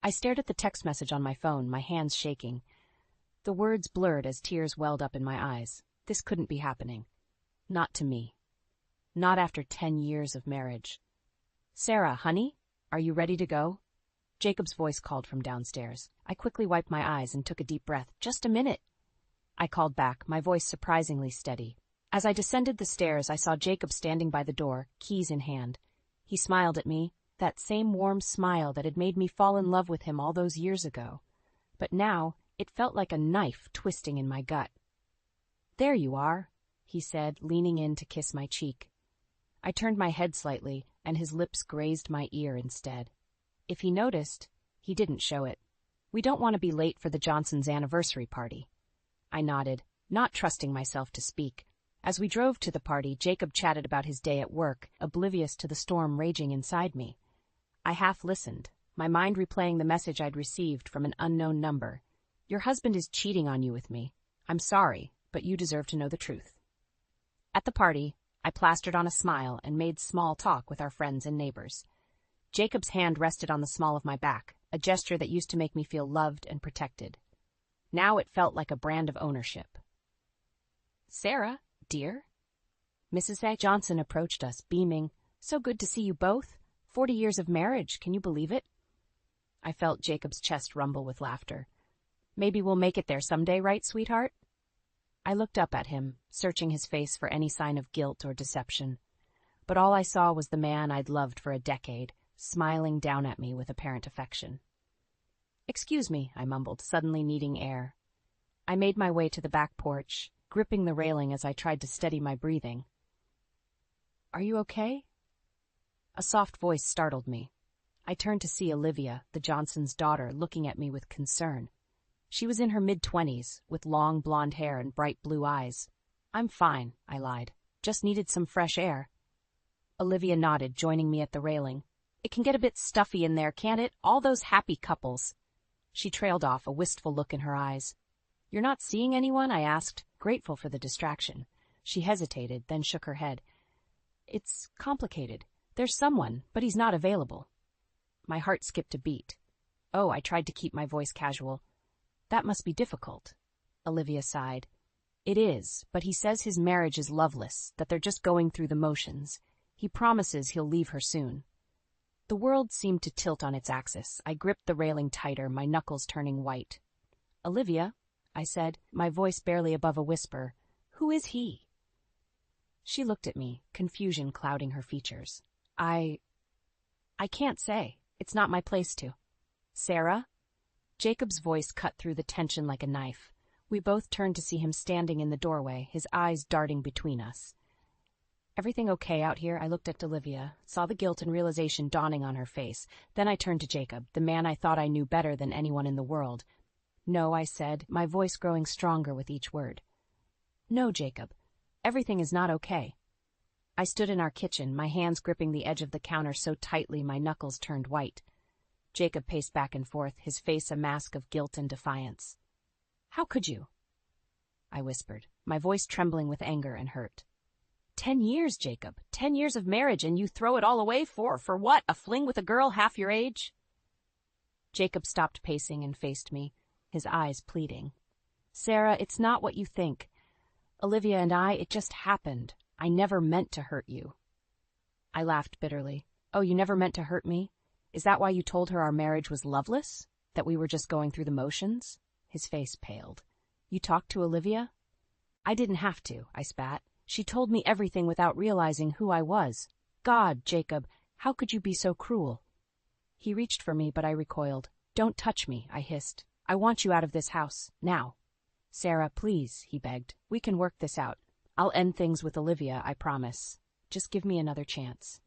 I stared at the text message on my phone, my hands shaking. The words blurred as tears welled up in my eyes. This couldn't be happening. Not to me. Not after 10 years of marriage. "Sarah, honey, are you ready to go?" Jacob's voice called from downstairs. I quickly wiped my eyes and took a deep breath. "Just a minute." I called back, my voice surprisingly steady. As I descended the stairs, I saw Jacob standing by the door, keys in hand. He smiled at me, that same warm smile that had made me fall in love with him all those years ago. But now, it felt like a knife twisting in my gut. "There you are," he said, leaning in to kiss my cheek. I turned my head slightly, and his lips grazed my ear instead. If he noticed, he didn't show it. "We don't want to be late for the Johnsons' anniversary party." I nodded, not trusting myself to speak. As we drove to the party, Jacob chatted about his day at work, oblivious to the storm raging inside me. I half listened, my mind replaying the message I'd received from an unknown number. "Your husband is cheating on you with me. I'm sorry, but you deserve to know the truth." At the party, I plastered on a smile and made small talk with our friends and neighbors. Jacob's hand rested on the small of my back, a gesture that used to make me feel loved and protected. Now it felt like a brand of ownership. "Sarah, dear?" Mrs. A. Johnson approached us, beaming. "So good to see you both. 40 years of marriage, can you believe it?" I felt Jacob's chest rumble with laughter. "Maybe we'll make it there someday, right, sweetheart?" I looked up at him, searching his face for any sign of guilt or deception. But all I saw was the man I'd loved for a decade, smiling down at me with apparent affection. "Excuse me," I mumbled, suddenly needing air. I made my way to the back porch, gripping the railing as I tried to steady my breathing. "Are you okay?" A soft voice startled me. I turned to see Olivia, the Johnsons' daughter, looking at me with concern. She was in her mid-20s, with long blonde hair and bright blue eyes. "I'm fine," I lied. "Just needed some fresh air." Olivia nodded, joining me at the railing. "It can get a bit stuffy in there, can't it? All those happy couples." She trailed off, a wistful look in her eyes. "You're not seeing anyone?" I asked, grateful for the distraction. She hesitated, then shook her head. "It's complicated. There's someone, but he's not available." My heart skipped a beat. "Oh," I tried to keep my voice casual. "That must be difficult." Olivia sighed. "It is, but he says his marriage is loveless, that they're just going through the motions. He promises he'll leave her soon." The world seemed to tilt on its axis. I gripped the railing tighter, my knuckles turning white. "Olivia," I said, my voice barely above a whisper, "who is he?" She looked at me, confusion clouding her features. I can't say. It's not my place to." "Sarah?" Jacob's voice cut through the tension like a knife. We both turned to see him standing in the doorway, his eyes darting between us. "Everything okay out here?" I looked at Olivia, saw the guilt and realization dawning on her face. Then I turned to Jacob, the man I thought I knew better than anyone in the world. "No," I said, my voice growing stronger with each word. "No, Jacob. Everything is not okay." I stood in our kitchen, my hands gripping the edge of the counter so tightly my knuckles turned white. Jacob paced back and forth, his face a mask of guilt and defiance. "How could you?" I whispered, my voice trembling with anger and hurt. 10 years, Jacob. 10 years of marriage, and you throw it all away for what? A fling with a girl half your age?" Jacob stopped pacing and faced me, his eyes pleading. "Sarah, it's not what you think. Olivia and it just happened. I never meant to hurt you." I laughed bitterly. "Oh, you never meant to hurt me? Is that why you told her our marriage was loveless? That we were just going through the motions?" His face paled. "You talked to Olivia?" "I didn't have to," I spat. "She told me everything without realizing who I was. God, Jacob, how could you be so cruel?" He reached for me, but I recoiled. "Don't touch me," I hissed. "I want you out of this house, now." "Sarah, please," he begged. "We can work this out. I'll end things with Olivia, I promise. Just give me another chance."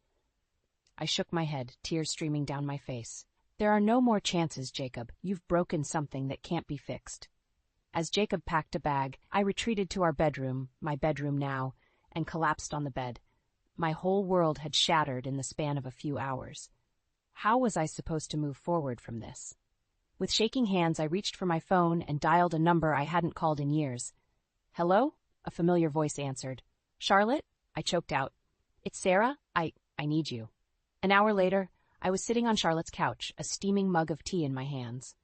I shook my head, tears streaming down my face. "There are no more chances, Jacob. You've broken something that can't be fixed." As Jacob packed a bag, I retreated to our bedroom, my bedroom now, and collapsed on the bed. My whole world had shattered in the span of a few hours. How was I supposed to move forward from this? With shaking hands, I reached for my phone and dialed a number I hadn't called in years. "Hello?" A familiar voice answered. "Charlotte?" I choked out. "It's Sarah. I need you." An hour later, I was sitting on Charlotte's couch, a steaming mug of tea in my hands.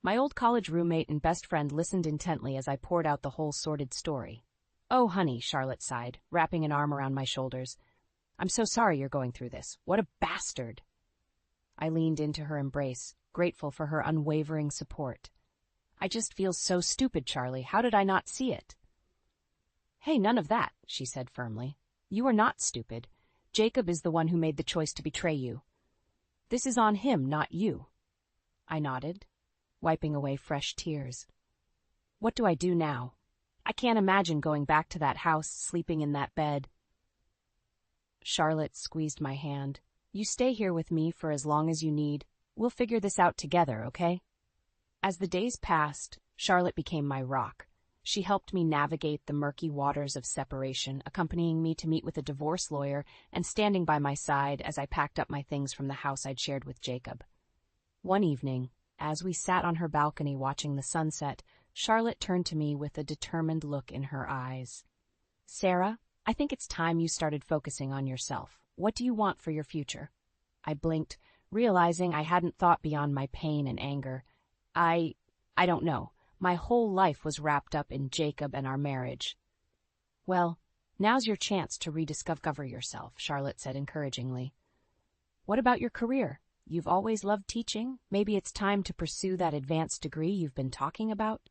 My old college roommate and best friend listened intently as I poured out the whole sordid story. "Oh, honey," Charlotte sighed, wrapping an arm around my shoulders. "I'm so sorry you're going through this. What a bastard." I leaned into her embrace, grateful for her unwavering support. "I just feel so stupid, Charlie. How did I not see it?" "Hey, none of that," she said firmly. "You are not stupid. Jacob is the one who made the choice to betray you. This is on him, not you." I nodded, wiping away fresh tears. "What do I do now? I can't imagine going back to that house, sleeping in that bed." Charlotte squeezed my hand. "You stay here with me for as long as you need. We'll figure this out together, okay?" As the days passed, Charlotte became my rock. She helped me navigate the murky waters of separation, accompanying me to meet with a divorce lawyer and standing by my side as I packed up my things from the house I'd shared with Jacob. One evening, as we sat on her balcony watching the sunset, Charlotte turned to me with a determined look in her eyes. "Sarah, I think it's time you started focusing on yourself. What do you want for your future?" I blinked, realizing I hadn't thought beyond my pain and anger. I don't know. My whole life was wrapped up in Jacob and our marriage. "Well, now's your chance to rediscover yourself," Charlotte said encouragingly. "What about your career? You've always loved teaching. Maybe it's time to pursue that advanced degree you've been talking about?"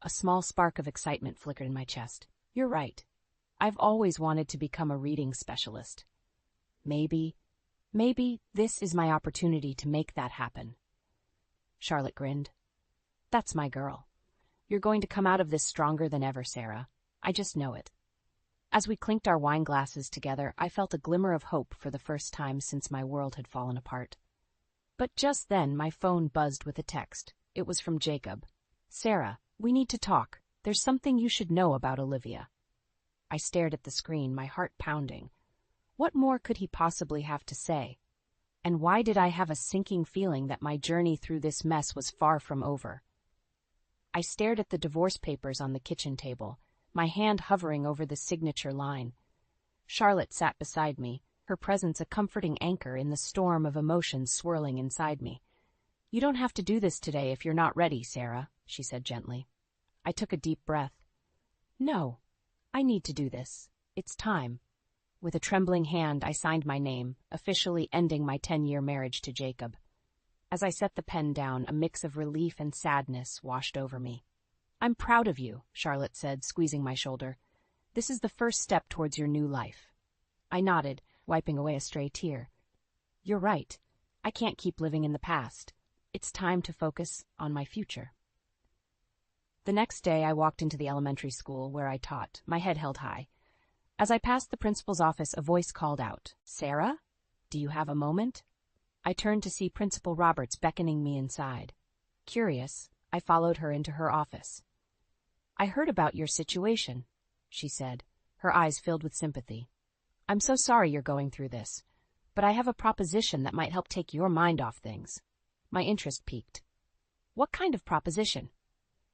A small spark of excitement flickered in my chest. "You're right. I've always wanted to become a reading specialist. Maybe this is my opportunity to make that happen." Charlotte grinned. "That's my girl. You're going to come out of this stronger than ever, Sarah. I just know it." As we clinked our wine glasses together, I felt a glimmer of hope for the first time since my world had fallen apart. But just then, my phone buzzed with a text. It was from Jacob. "Sarah, we need to talk. There's something you should know about Olivia." I stared at the screen, my heart pounding. What more could he possibly have to say? And why did I have a sinking feeling that my journey through this mess was far from over? I stared at the divorce papers on the kitchen table, my hand hovering over the signature line. Charlotte sat beside me, her presence a comforting anchor in the storm of emotions swirling inside me. "You don't have to do this today if you're not ready, Sarah," she said gently. I took a deep breath. "No, I need to do this. It's time." With a trembling hand, I signed my name, officially ending my 10-year marriage to Jacob. As I set the pen down, a mix of relief and sadness washed over me. "I'm proud of you," Charlotte said, squeezing my shoulder. "This is the first step towards your new life." I nodded, wiping away a stray tear. "You're right. I can't keep living in the past. It's time to focus on my future." The next day, I walked into the elementary school where I taught, my head held high. As I passed the principal's office, a voice called out, "Sarah, do you have a moment?" I turned to see Principal Roberts beckoning me inside. Curious, I followed her into her office. "I heard about your situation," she said, her eyes filled with sympathy. "I'm so sorry you're going through this, but I have a proposition that might help take your mind off things." My interest piqued. "What kind of proposition?"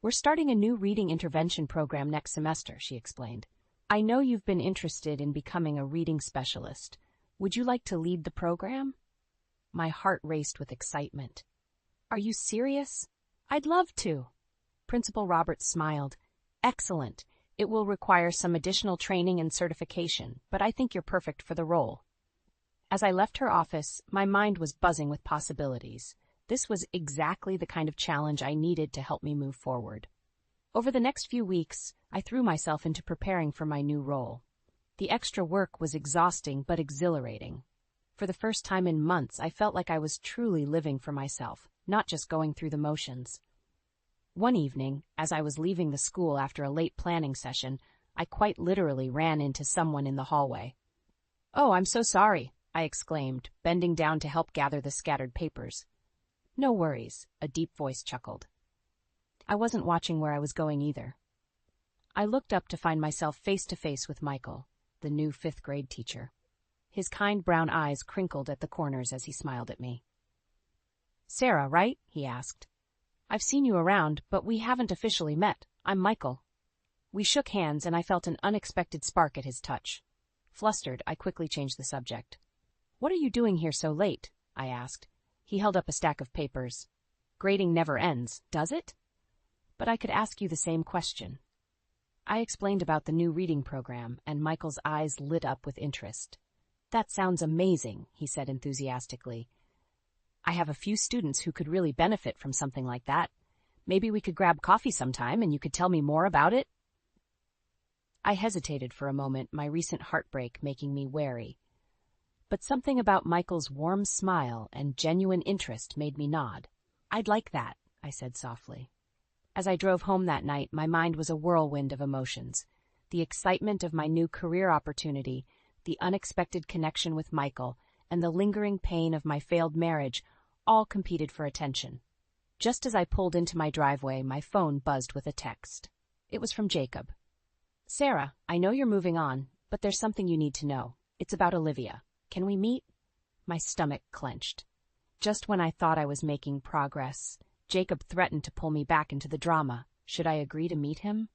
"We're starting a new reading intervention program next semester," she explained. "I know you've been interested in becoming a reading specialist. Would you like to lead the program?" My heart raced with excitement. "Are you serious? I'd love to." Principal Roberts smiled. "Excellent. It will require some additional training and certification, but I think you're perfect for the role." As I left her office, my mind was buzzing with possibilities. This was exactly the kind of challenge I needed to help me move forward. Over the next few weeks, I threw myself into preparing for my new role. The extra work was exhausting but exhilarating. For the first time in months, I felt like I was truly living for myself, not just going through the motions. One evening, as I was leaving the school after a late planning session, I quite literally ran into someone in the hallway. "Oh, I'm so sorry," I exclaimed, bending down to help gather the scattered papers. "No worries," a deep voice chuckled. I wasn't watching where I was going either. I looked up to find myself face to face with Michael, the new 5th grade teacher. His kind brown eyes crinkled at the corners as he smiled at me. "Sarah, right?" he asked. "I've seen you around, but we haven't officially met. I'm Michael." We shook hands, and I felt an unexpected spark at his touch. Flustered, I quickly changed the subject. "What are you doing here so late?" I asked. He held up a stack of papers. "Grading never ends, does it?" But I could ask you the same question. I explained about the new reading program, and Michael's eyes lit up with interest. "That sounds amazing," he said enthusiastically. "I have a few students who could really benefit from something like that. Maybe we could grab coffee sometime and you could tell me more about it?" I hesitated for a moment, my recent heartbreak making me wary. But something about Michael's warm smile and genuine interest made me nod. "I'd like that," I said softly. As I drove home that night, my mind was a whirlwind of emotions. The excitement of my new career opportunity, the unexpected connection with Michael, and the lingering pain of my failed marriage all competed for attention. Just as I pulled into my driveway, my phone buzzed with a text. It was from Jacob. "Sarah, I know you're moving on, but there's something you need to know. It's about Olivia. Can we meet?" My stomach clenched. Just when I thought I was making progress, Jacob threatened to pull me back into the drama. Should I agree to meet him?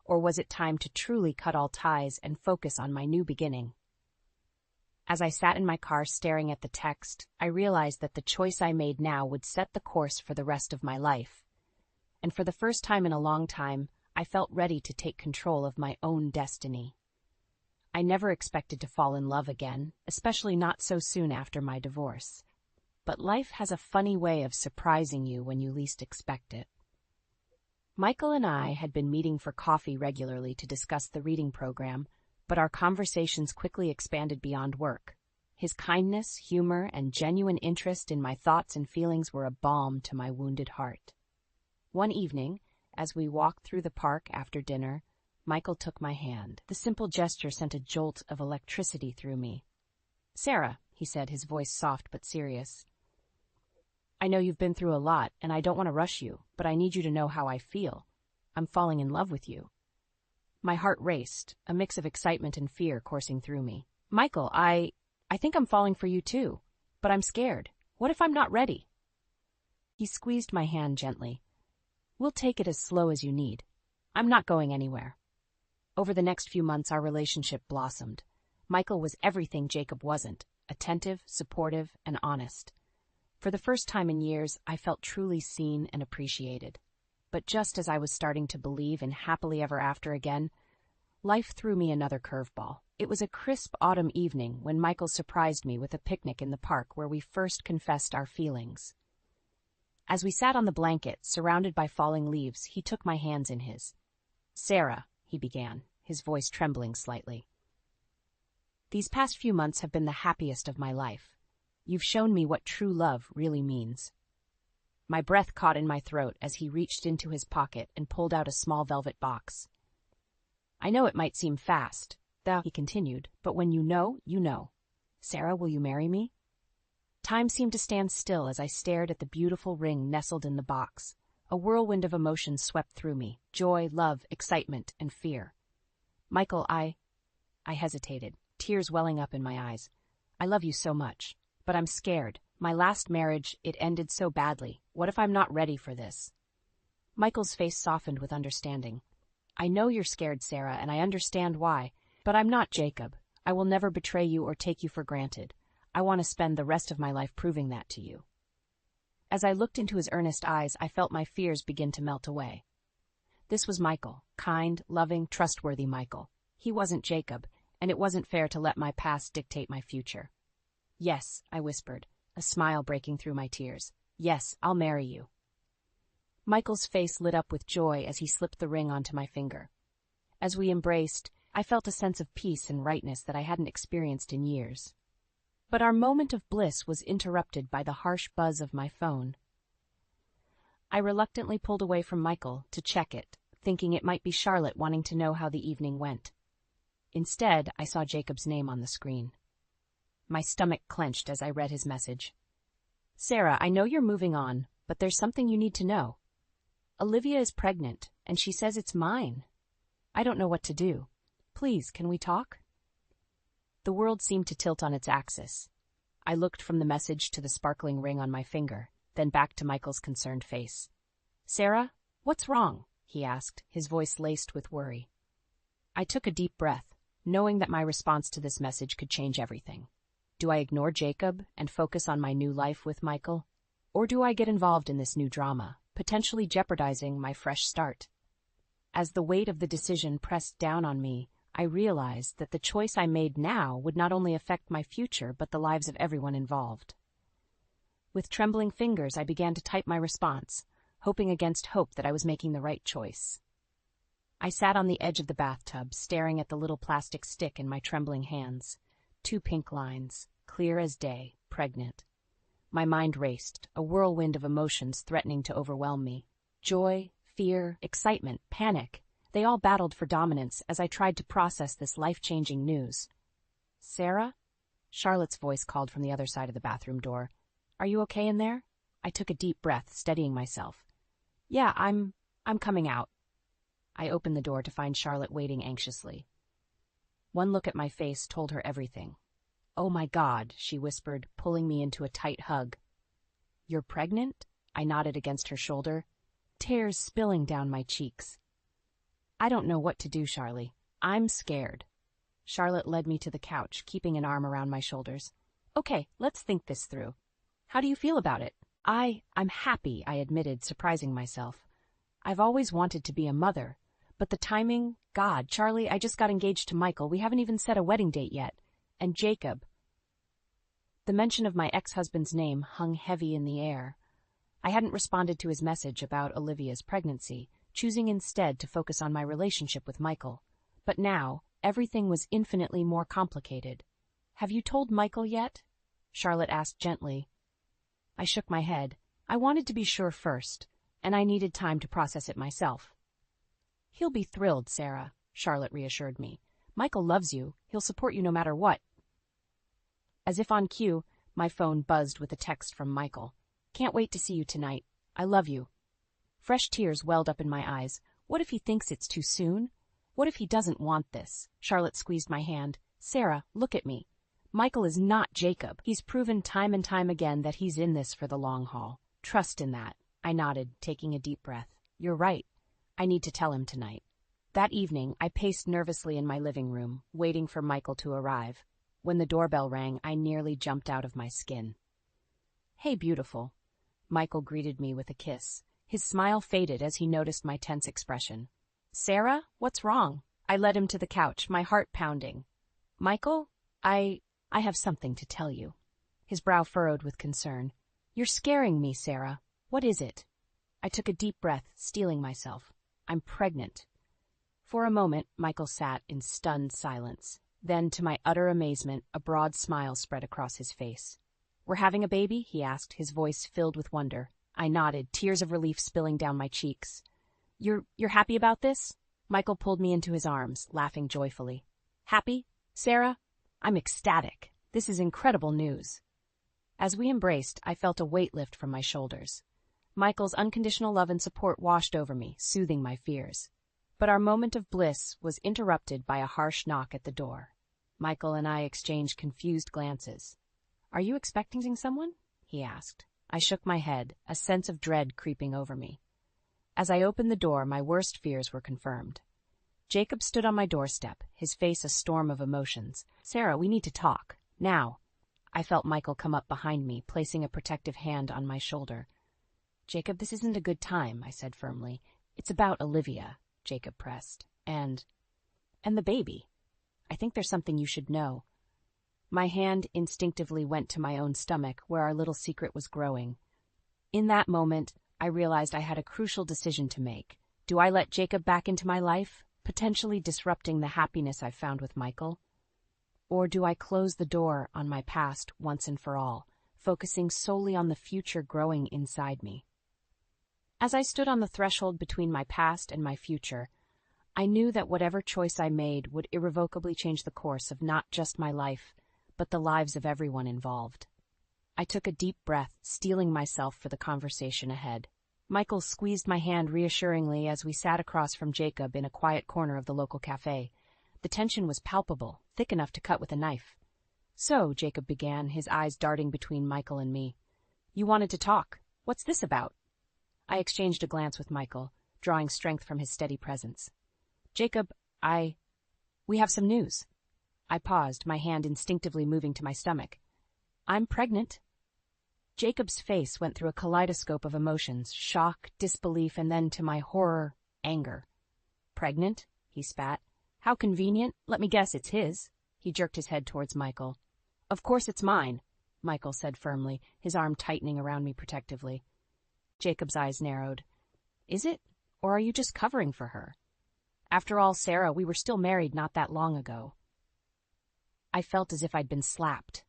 Or was it time to truly cut all ties and focus on my new beginning? As I sat in my car staring at the text, I realized that the choice I made now would set the course for the rest of my life. And for the first time in a long time, I felt ready to take control of my own destiny. I never expected to fall in love again, especially not so soon after my divorce. But life has a funny way of surprising you when you least expect it. Michael and I had been meeting for coffee regularly to discuss the reading program, but our conversations quickly expanded beyond work. His kindness, humor, and genuine interest in my thoughts and feelings were a balm to my wounded heart. One evening, as we walked through the park after dinner, Michael took my hand. The simple gesture sent a jolt of electricity through me. "Sarah," he said, his voice soft but serious, "I know you've been through a lot, and I don't want to rush you, but I need you to know how I feel. I'm falling in love with you." My heart raced, a mix of excitement and fear coursing through me. "Michael, I think I'm falling for you too, but I'm scared. What if I'm not ready?" He squeezed my hand gently. "We'll take it as slow as you need. I'm not going anywhere." Over the next few months, our relationship blossomed. Michael was everything Jacob wasn't: attentive, supportive, and honest. For the first time in years, I felt truly seen and appreciated. But just as I was starting to believe in happily ever after again, life threw me another curveball. It was a crisp autumn evening when Michael surprised me with a picnic in the park where we first confessed our feelings. As we sat on the blanket, surrounded by falling leaves, he took my hands in his. "Sarah," he began, his voice trembling slightly. "These past few months have been the happiest of my life. You've shown me what true love really means." My breath caught in my throat as he reached into his pocket and pulled out a small velvet box. "I know it might seem fast," he continued, "but when you know, you know. Sarah, will you marry me?" Time seemed to stand still as I stared at the beautiful ring nestled in the box. A whirlwind of emotions swept through me: joy, love, excitement, and fear. "Michael, I hesitated, tears welling up in my eyes. "I love you so much. But I'm scared. My last marriage, it ended so badly. What if I'm not ready for this?" Michael's face softened with understanding. "I know you're scared, Sarah, and I understand why. But I'm not Jacob. I will never betray you or take you for granted. I want to spend the rest of my life proving that to you." As I looked into his earnest eyes, I felt my fears begin to melt away. This was Michael, kind, loving, trustworthy Michael. He wasn't Jacob, and it wasn't fair to let my past dictate my future. "Yes," I whispered, a smile breaking through my tears. "Yes, I'll marry you." Michael's face lit up with joy as he slipped the ring onto my finger. As we embraced, I felt a sense of peace and rightness that I hadn't experienced in years. But our moment of bliss was interrupted by the harsh buzz of my phone. I reluctantly pulled away from Michael to check it, thinking it might be Charlotte wanting to know how the evening went. Instead, I saw Jacob's name on the screen. My stomach clenched as I read his message. "Sarah, I know you're moving on, but there's something you need to know. Olivia is pregnant, and she says it's mine. I don't know what to do. Please, can we talk?" The world seemed to tilt on its axis. I looked from the message to the sparkling ring on my finger, then back to Michael's concerned face. "Sarah, what's wrong?" he asked, his voice laced with worry. I took a deep breath, knowing that my response to this message could change everything. Do I ignore Jacob and focus on my new life with Michael? Or do I get involved in this new drama, potentially jeopardizing my fresh start? As the weight of the decision pressed down on me, I realized that the choice I made now would not only affect my future but the lives of everyone involved. With trembling fingers, I began to type my response, hoping against hope that I was making the right choice. I sat on the edge of the bathtub, staring at the little plastic stick in my trembling hands. 2 pink lines, clear as day, pregnant. My mind raced, a whirlwind of emotions threatening to overwhelm me. Joy, fear, excitement, panic. They all battled for dominance as I tried to process this life-changing news. "Sarah?" Charlotte's voice called from the other side of the bathroom door. "Are you okay in there?" I took a deep breath, steadying myself. "Yeah, I'm coming out." I opened the door to find Charlotte waiting anxiously. One look at my face told her everything. "Oh my God," she whispered, pulling me into a tight hug. "You're pregnant?" I nodded against her shoulder, tears spilling down my cheeks. "I don't know what to do, Charlie. I'm scared." Charlotte led me to the couch, keeping an arm around my shoulders. "Okay, let's think this through. How do you feel about it?" I'm happy," I admitted, surprising myself. "I've always wanted to be a mother, but the timing, God, Charlie, I just got engaged to Michael. We haven't even set a wedding date yet. And Jacob." The mention of my ex-husband's name hung heavy in the air. I hadn't responded to his message about Olivia's pregnancy, choosing instead to focus on my relationship with Michael. But now, everything was infinitely more complicated. "Have you told Michael yet?" Charlotte asked gently. I shook my head. I wanted to be sure first, and I needed time to process it myself. "He'll be thrilled, Sarah," Charlotte reassured me. "Michael loves you. He'll support you no matter what." As if on cue, my phone buzzed with a text from Michael. "Can't wait to see you tonight. I love you." Fresh tears welled up in my eyes. What if he thinks it's too soon? What if he doesn't want this? Charlotte squeezed my hand. "Sarah, look at me. Michael is not Jacob. He's proven time and time again that he's in this for the long haul. Trust in that." I nodded, taking a deep breath. "You're right. I need to tell him tonight." That evening, I paced nervously in my living room, waiting for Michael to arrive. When the doorbell rang, I nearly jumped out of my skin. "Hey, beautiful." Michael greeted me with a kiss. His smile faded as he noticed my tense expression. "Sarah, what's wrong?" I led him to the couch, my heart pounding. "Michael, I have something to tell you." His brow furrowed with concern. "You're scaring me, Sarah. What is it?" I took a deep breath, steeling myself. "I'm pregnant." For a moment, Michael sat in stunned silence. Then, to my utter amazement, a broad smile spread across his face. "We're having a baby?" he asked, his voice filled with wonder. I nodded, tears of relief spilling down my cheeks. You're happy about this?" Michael pulled me into his arms, laughing joyfully. "Happy, Sarah? I'm ecstatic. This is incredible news." As we embraced, I felt a weight lift from my shoulders. Michael's unconditional love and support washed over me, soothing my fears. But our moment of bliss was interrupted by a harsh knock at the door. Michael and I exchanged confused glances. "Are you expecting someone?" he asked. I shook my head, a sense of dread creeping over me. As I opened the door, my worst fears were confirmed. Jacob stood on my doorstep, his face a storm of emotions. "Sarah, we need to talk. Now." I felt Michael come up behind me, placing a protective hand on my shoulder. "Jacob, this isn't a good time," I said firmly. "It's about Olivia," Jacob pressed. And the baby. I think there's something you should know." My hand instinctively went to my own stomach, where our little secret was growing. In that moment, I realized I had a crucial decision to make. Do I let Jacob back into my life, potentially disrupting the happiness I've found with Michael? Or do I close the door on my past once and for all, focusing solely on the future growing inside me? As I stood on the threshold between my past and my future, I knew that whatever choice I made would irrevocably change the course of not just my life, but the lives of everyone involved. I took a deep breath, steeling myself for the conversation ahead. Michael squeezed my hand reassuringly as we sat across from Jacob in a quiet corner of the local cafe. The tension was palpable, thick enough to cut with a knife. "So," Jacob began, his eyes darting between Michael and me. "You wanted to talk. What's this about?" I exchanged a glance with Michael, drawing strength from his steady presence. "Jacob, we have some news." I paused, my hand instinctively moving to my stomach. I'm pregnant. Jacob's face went through a kaleidoscope of emotions, shock, disbelief, and then, to my horror, anger. Pregnant? He spat. How convenient. Let me guess, it's his. He jerked his head towards Michael. Of course it's mine, Michael said firmly, his arm tightening around me protectively. Jacob's eyes narrowed. Is it? Or are you just covering for her? After all, Sarah, we were still married not that long ago. I felt as if I'd been slapped.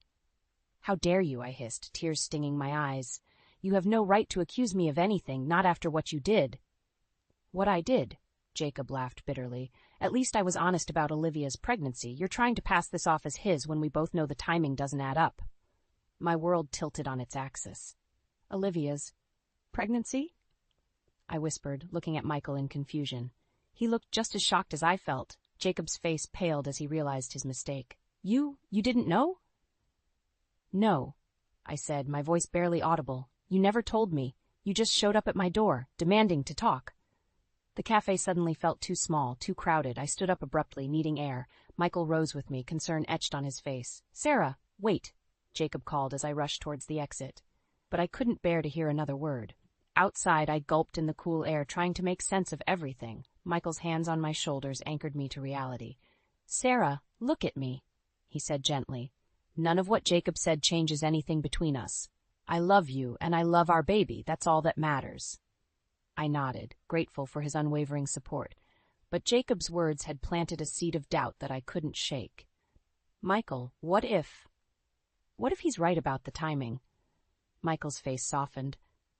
How dare you, I hissed, tears stinging my eyes. You have no right to accuse me of anything, not after what you did. What I did? Jacob laughed bitterly. At least I was honest about Olivia's pregnancy. You're trying to pass this off as his when we both know the timing doesn't add up. My world tilted on its axis. Olivia's pregnancy? I whispered, looking at Michael in confusion. He looked just as shocked as I felt. Jacob's face paled as he realized his mistake. You didn't know? No, I said, my voice barely audible. You never told me. You just showed up at my door, demanding to talk. The cafe suddenly felt too small, too crowded. I stood up abruptly, needing air. Michael rose with me, concern etched on his face. Sarah, wait, Jacob called as I rushed towards the exit. But I couldn't bear to hear another word. Outside, I gulped in the cool air, trying to make sense of everything. Michael's hands on my shoulders anchored me to reality. Sarah, look at me, he said gently. None of what Jacob said changes anything between us. I love you, and I love our baby. That's all that matters. I nodded, grateful for his unwavering support. But Jacob's words had planted a seed of doubt that I couldn't shake. Michael, what if he's right about the timing? Michael's face softened.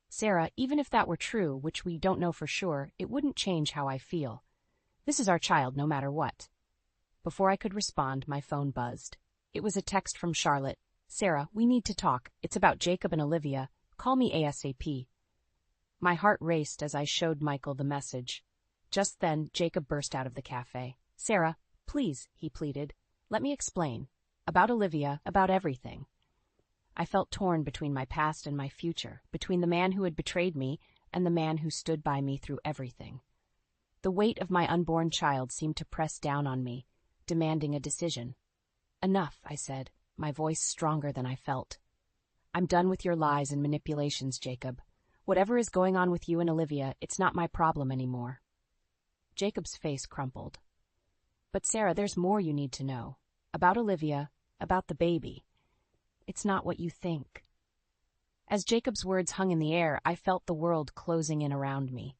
Sarah, even if that were true, which we don't know for sure, it wouldn't change how I feel. This is our child, no matter what. Before I could respond, my phone buzzed. It was a text from Charlotte. Sarah, we need to talk. It's about Jacob and Olivia. Call me ASAP. My heart raced as I showed Michael the message. Just then, Jacob burst out of the cafe. Sarah, please, he pleaded. Let me explain. About Olivia, about everything. I felt torn between my past and my future, between the man who had betrayed me and the man who stood by me through everything. The weight of my unborn child seemed to press down on me, demanding a decision. Enough, I said, my voice stronger than I felt. I'm done with your lies and manipulations, Jacob. Whatever is going on with you and Olivia, it's not my problem anymore. Jacob's face crumpled. But Sarah, there's more you need to know. About Olivia, about the baby. It's not what you think. As Jacob's words hung in the air, I felt the world closing in around me.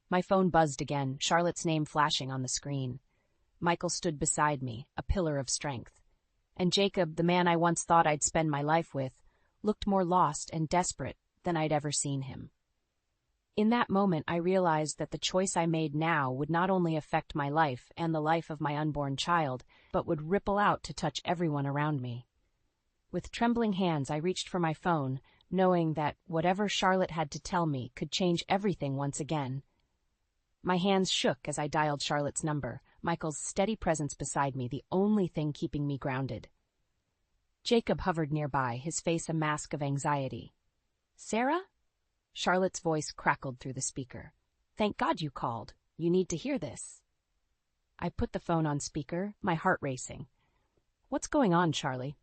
My phone buzzed again, Charlotte's name flashing on the screen. Michael stood beside me, a pillar of strength. And Jacob, the man I once thought I'd spend my life with, looked more lost and desperate than I'd ever seen him. In that moment, I realized that the choice I made now would not only affect my life and the life of my unborn child, but would ripple out to touch everyone around me. With trembling hands, I reached for my phone, knowing that whatever Charlotte had to tell me could change everything once again. My hands shook as I dialed Charlotte's number, Michael's steady presence beside me, the only thing keeping me grounded. Jacob hovered nearby, his face a mask of anxiety. Sarah? Charlotte's voice crackled through the speaker. Thank God you called. You need to hear this. I put the phone on speaker, my heart racing. What's going on, Charlie?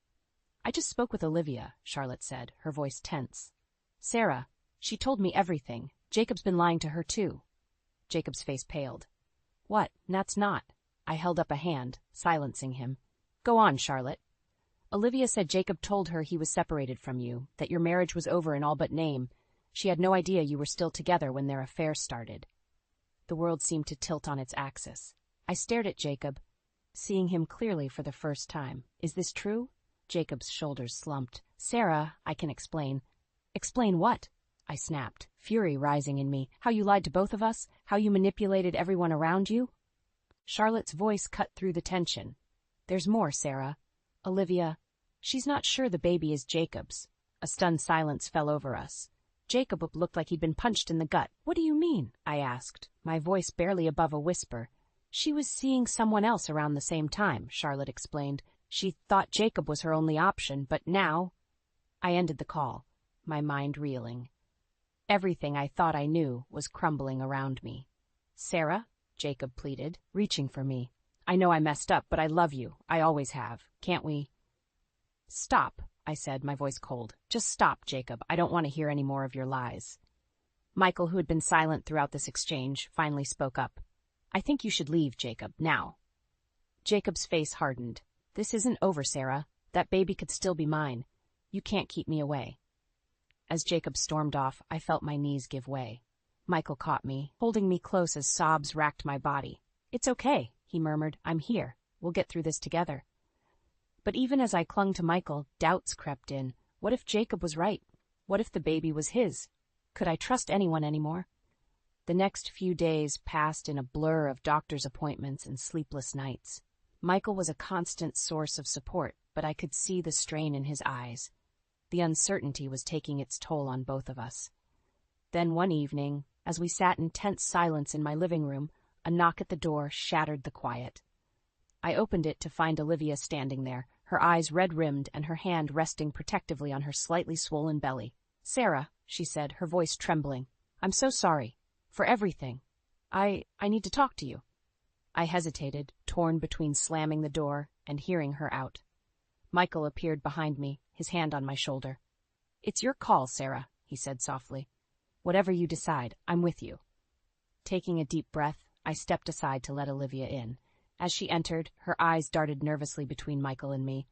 I just spoke with Olivia, Charlotte said, her voice tense. Sarah, she told me everything. Jacob's been lying to her too. Jacob's face paled. What? That's not. I held up a hand, silencing him. Go on, Charlotte. Olivia said Jacob told her he was separated from you, that your marriage was over in all but name. She had no idea you were still together when their affair started. The world seemed to tilt on its axis. I stared at Jacob, seeing him clearly for the first time. Is this true? Jacob's shoulders slumped. Sarah, I can explain. Explain what? I snapped, fury rising in me. How you lied to both of us? How you manipulated everyone around you? Charlotte's voice cut through the tension. There's more, Sarah. Olivia, she's not sure the baby is Jacob's. A stunned silence fell over us. Jacob looked like he'd been punched in the gut. What do you mean? I asked, my voice barely above a whisper. She was seeing someone else around the same time, Charlotte explained. She thought Jacob was her only option, but now... I ended the call, my mind reeling. Everything I thought I knew was crumbling around me. Sarah, Jacob pleaded, reaching for me. I know I messed up, but I love you. I always have. Can't we... Stop, I said, my voice cold. Just stop, Jacob. I don't want to hear any more of your lies. Michael, who had been silent throughout this exchange, finally spoke up. I think you should leave, Jacob, now. Jacob's face hardened. This isn't over, Sarah. That baby could still be mine. You can't keep me away. As Jacob stormed off, I felt my knees give way. Michael caught me, holding me close as sobs racked my body. It's okay, he murmured. I'm here. We'll get through this together. But even as I clung to Michael, doubts crept in. What if Jacob was right? What if the baby was his? Could I trust anyone anymore? The next few days passed in a blur of doctor's appointments and sleepless nights. Michael was a constant source of support, but I could see the strain in his eyes. The uncertainty was taking its toll on both of us. Then one evening, as we sat in tense silence in my living room, a knock at the door shattered the quiet. I opened it to find Olivia standing there, her eyes red-rimmed and her hand resting protectively on her slightly swollen belly. Sarah, she said, her voice trembling, I'm so sorry. For everything. I need to talk to you. I hesitated, torn between slamming the door and hearing her out. Michael appeared behind me, his hand on my shoulder. It's your call, Sarah, he said softly. Whatever you decide, I'm with you. Taking a deep breath, I stepped aside to let Olivia in. As she entered, her eyes darted nervously between Michael and me.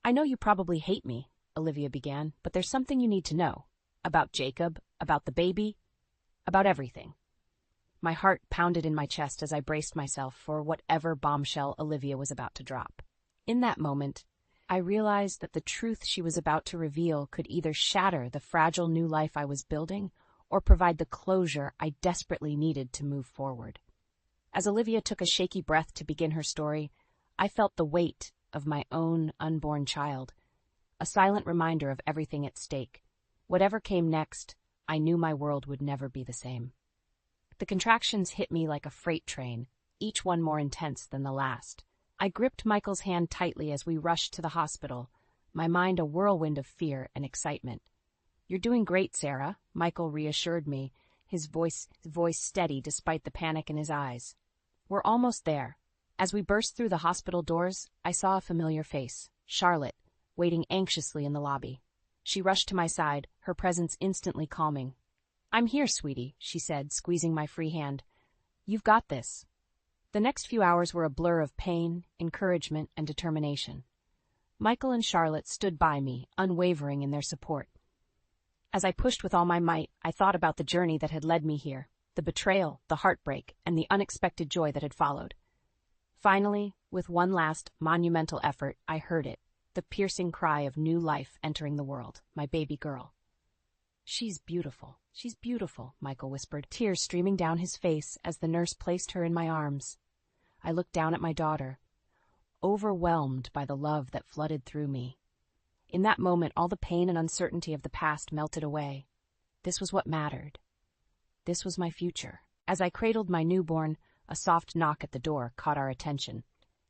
I know you probably hate me, Olivia began, but there's something you need to know. About Jacob, about the baby, about everything. My heart pounded in my chest as I braced myself for whatever bombshell Olivia was about to drop. In that moment, I realized that the truth she was about to reveal could either shatter the fragile new life I was building or provide the closure I desperately needed to move forward. As Olivia took a shaky breath to begin her story, I felt the weight of my own unborn child, a silent reminder of everything at stake. Whatever came next, I knew my world would never be the same. The contractions hit me like a freight train, each one more intense than the last. I gripped Michael's hand tightly as we rushed to the hospital, my mind a whirlwind of fear and excitement. You're doing great, Sarah, Michael reassured me, his voice steady despite the panic in his eyes. We're almost there. As we burst through the hospital doors, I saw a familiar face, Charlotte, waiting anxiously in the lobby. She rushed to my side, her presence instantly calming. I'm here, sweetie, she said, squeezing my free hand. You've got this. The next few hours were a blur of pain, encouragement, and determination. Michael and Charlotte stood by me, unwavering in their support. As I pushed with all my might, I thought about the journey that had led me here, the betrayal, the heartbreak, and the unexpected joy that had followed. Finally, with one last monumental effort, I heard it, the piercing cry of new life entering the world, my baby girl. She's beautiful, Michael whispered, tears streaming down his face as the nurse placed her in my arms. I looked down at my daughter, overwhelmed by the love that flooded through me. In that moment, all the pain and uncertainty of the past melted away. This was what mattered. This was my future. As I cradled my newborn, a soft knock at the door caught our attention.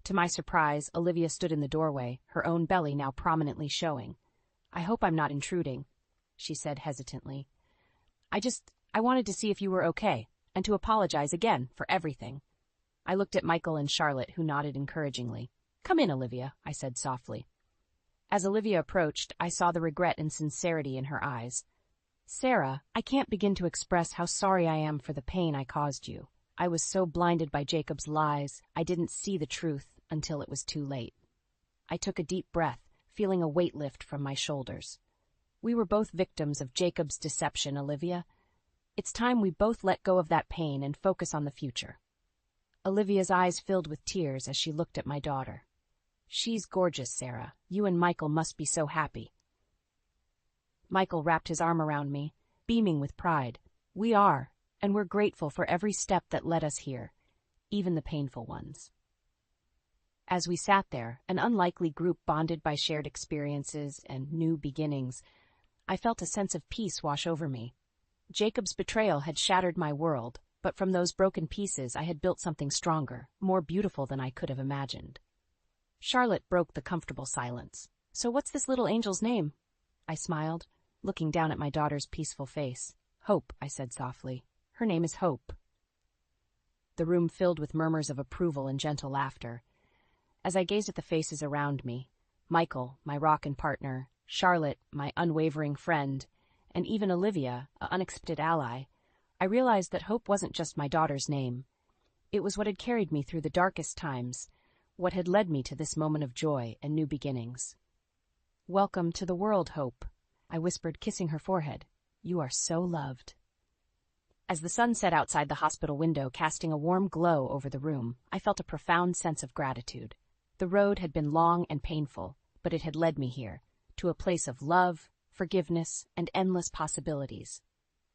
To my surprise, Olivia stood in the doorway, her own belly now prominently showing. I hope I'm not intruding, she said hesitantly. I wanted to see if you were okay, and to apologize again for everything. I looked at Michael and Charlotte, who nodded encouragingly. Come in, Olivia, I said softly. As Olivia approached, I saw the regret and sincerity in her eyes. Sarah, I can't begin to express how sorry I am for the pain I caused you. I was so blinded by Jacob's lies, I didn't see the truth until it was too late. I took a deep breath, feeling a weight lift from my shoulders. We were both victims of Jacob's deception, Olivia. It's time we both let go of that pain and focus on the future. Olivia's eyes filled with tears as she looked at my daughter. She's gorgeous, Sarah. You and Michael must be so happy. Michael wrapped his arm around me, beaming with pride. We are, and we're grateful for every step that led us here, even the painful ones. As we sat there, an unlikely group bonded by shared experiences and new beginnings, I felt a sense of peace wash over me. Jacob's betrayal had shattered my world, but from those broken pieces I had built something stronger, more beautiful than I could have imagined. Charlotte broke the comfortable silence. So what's this little angel's name? I smiled, looking down at my daughter's peaceful face. Hope, I said softly. Her name is Hope. The room filled with murmurs of approval and gentle laughter. As I gazed at the faces around me, Michael, my rock and partner, Charlotte, my unwavering friend, and even Olivia, an unexpected ally, I realized that hope wasn't just my daughter's name. It was what had carried me through the darkest times, what had led me to this moment of joy and new beginnings. "Welcome to the world, Hope," I whispered, kissing her forehead. "You are so loved." As the sun set outside the hospital window, casting a warm glow over the room, I felt a profound sense of gratitude. The road had been long and painful, but it had led me here, to a place of love, forgiveness, and endless possibilities.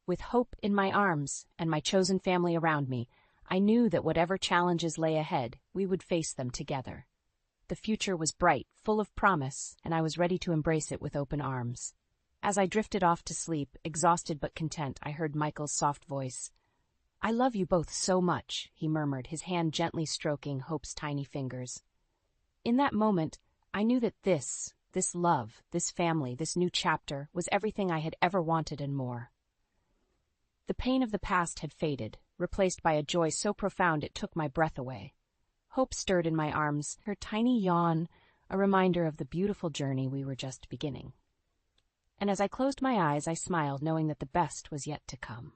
With Hope in my arms and my chosen family around me, I knew that whatever challenges lay ahead, we would face them together. The future was bright, full of promise, and I was ready to embrace it with open arms. As I drifted off to sleep, exhausted but content, I heard Michael's soft voice. "I love you both so much," he murmured, his hand gently stroking Hope's tiny fingers. In that moment, I knew that this love, this family, this new chapter, was everything I had ever wanted and more. The pain of the past had faded, replaced by a joy so profound it took my breath away. Hope stirred in my arms, her tiny yawn a reminder of the beautiful journey we were just beginning. And as I closed my eyes, I smiled, knowing that the best was yet to come.